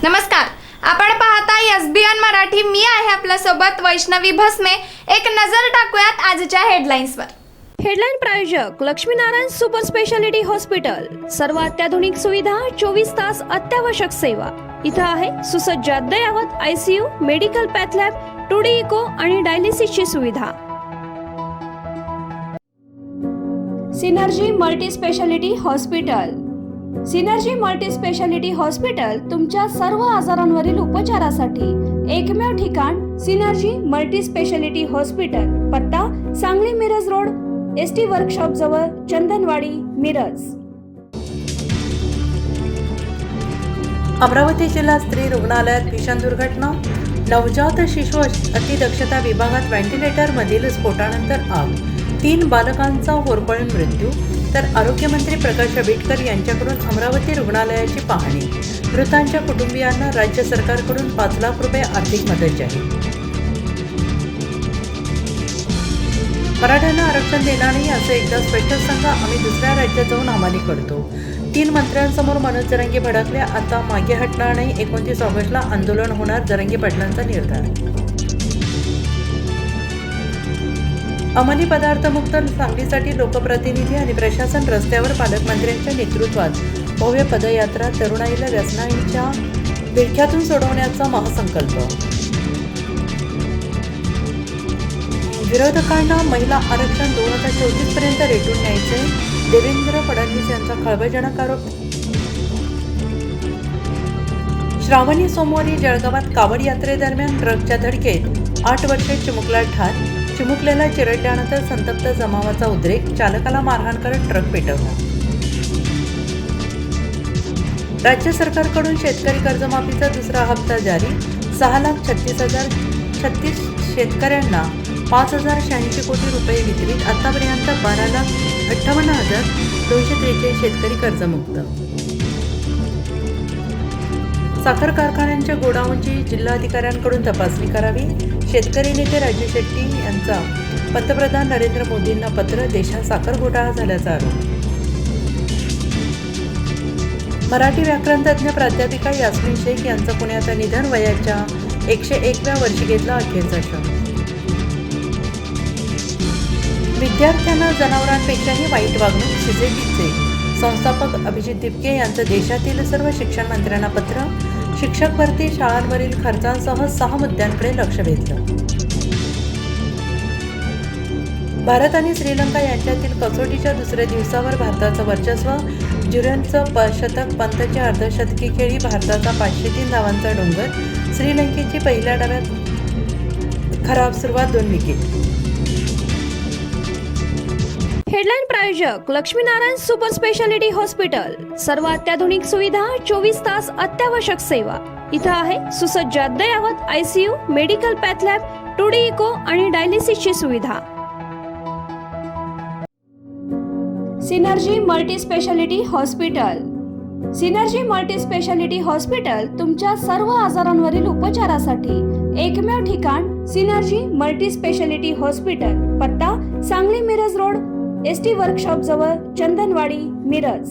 नमस्कार, आपण पाहताय एसबीएन मराठी. मी आहे आपल्या सोबत वैष्णवी भस्मे. एक नजर टाकूयात आजच्या हेडलाईन्सवर. हेडलाईन प्रायोजक लक्ष्मीनारायण सुपर स्पेशालिटी हॉस्पिटल. सर्व अत्याधुनिक सुविधा, 24 तास अत्यावश्यक सेवा. इथं आहे सुसज्ज अद्ययावत ICU, medical path lab, 2D echo आणि डायलिसिसची सुविधा. Synergy Multi Speciality Hospital. Synergy Multi Speciality Hospital तुमच्या सर्व आजारांवरील उपचारासाठी एकमेव ठिकाण. Synergy Multi Speciality Hospital. पत्ता Sangli Miraj road, ST workshop जवळ, चंदनवाडी, मिरज. अमरावती जिल्हा स्त्री रुग्णालयात भीषण दुर्घटना. नवजात शिशु अतिदक्षता विभागात व्हेंटिलेटरमधील स्फोटानंतर आग. 3 बालकांचा होरपळून मृत्यू. तर आरोग्यमंत्री प्रकाश आंबेडकर यांच्याकडून अमरावती रुग्णालयाची पाहणी. मृतांच्या कुटुंबियांना राज्य सरकारकडून 5 लाख रुपये आर्थिक मदत जाहीर. मराठ्यांना आरक्षण देणार नाही असं एकदा स्पष्ट सांगा, आम्ही दुसऱ्या राज्यात जाऊन हमाली करतो. 3 मंत्र्यांसमोर मनोज जरांगे भडकले. आता मागे हटणार नाही. 29 ऑगस्टला आंदोलन होणार, जरांगे पाटलांचा निर्धार. अंमली पदार्थ मुक्त सांगलीसाठी लोकप्रतिनिधी आणि प्रशासन रस्त्यावर. पालकमंत्र्यांच्या नेतृत्वात भव्य पदयात्रा. तरुणाईला व्यसनाईच्या विळख्यातून सोडवण्याचा महासंकल्प. विरोधकांना महिला आरक्षण 2034 पर्यंत रेटून न्यायचे. देवेंद्र फडणवीस यांचा खळबळजनक आरोप. श्रावणी सोमवारी जळगावात कावड यात्रेदरम्यान ट्रकच्या धडकेत 8 वर्षीय चिमुकला ठार. चिमुकल्याला चिरडल्यानंतर संतप्त जमावाचा उद्रेक. चालकाला मारहाण करत ट्रक पेटवला. राज्य सरकारकडून शेतकरी कर्जमाफीचा दुसरा हप्ता जारी. 6,36,036 शेतकऱ्यांना 5,086 कोटी रुपये वितरित. आतापर्यंत 12,58,243 शेतकरी कर्जमुक्त. साखर कारखान्यांच्या गोडाऊनची जिल्हाधिकाऱ्यांकडून तपासणी करावी. शेतकरी नेते राजू शेट्टी यांचा पंतप्रधान नरेंद्र मोदींना पत्र. देशात साखर घोटाळा झाल्याचा आरोप. मराठी व्याकरणतज्ज्ञ प्राध्यापिका यास्मिन शेख यांचं पुण्यात निधन. वयाच्या 101व्या वर्षी घेतला अखेरचा श्वास. विद्यार्थ्यांना जनावरांपेक्षाही वाईट वागणूक. सीजेपीचे संस्थापक अभिजित दिपके यांचं देशातील सर्व शिक्षण मंत्र्यांना पत्र. शिक्षक भरती, शाळांवरील खर्चांसह 6 मुद्द्यांकडे लक्ष वेधलं. भारत आणि श्रीलंका यांच्यातील कसोटीच्या दुसऱ्या दिवसावर भारताचं वर्चस्व. ज्युरनचं शतक, पंतच्या अर्धशतकी खेळी. भारताचा 503 धावांचा डोंगर. श्रीलंकेची पहिल्या डावात खराब सुरुवात, 2 विकेट. हेडलाईन प्रायोजक लक्ष्मीनारायण सुपर स्पेशालिटी हॉस्पिटल. सर्व अत्याधुनिक सुविधा, 24 तास अत्यावश्यक सेवा. इथं आहे सुसज्ज अद्ययावत ICU, medical path lab, 2D echo आणि डायलिसिसची सुविधा. Synergy Multi Speciality Hospital. Synergy Multi Speciality Hospital तुमच्या सर्व आजारांवरील उपचारासाठी एकमेव ठिकाण. Synergy Multi Speciality Hospital. पत्ता Sangli Miraj road, ST workshop जवळ, चंदनवाडी, मिरज.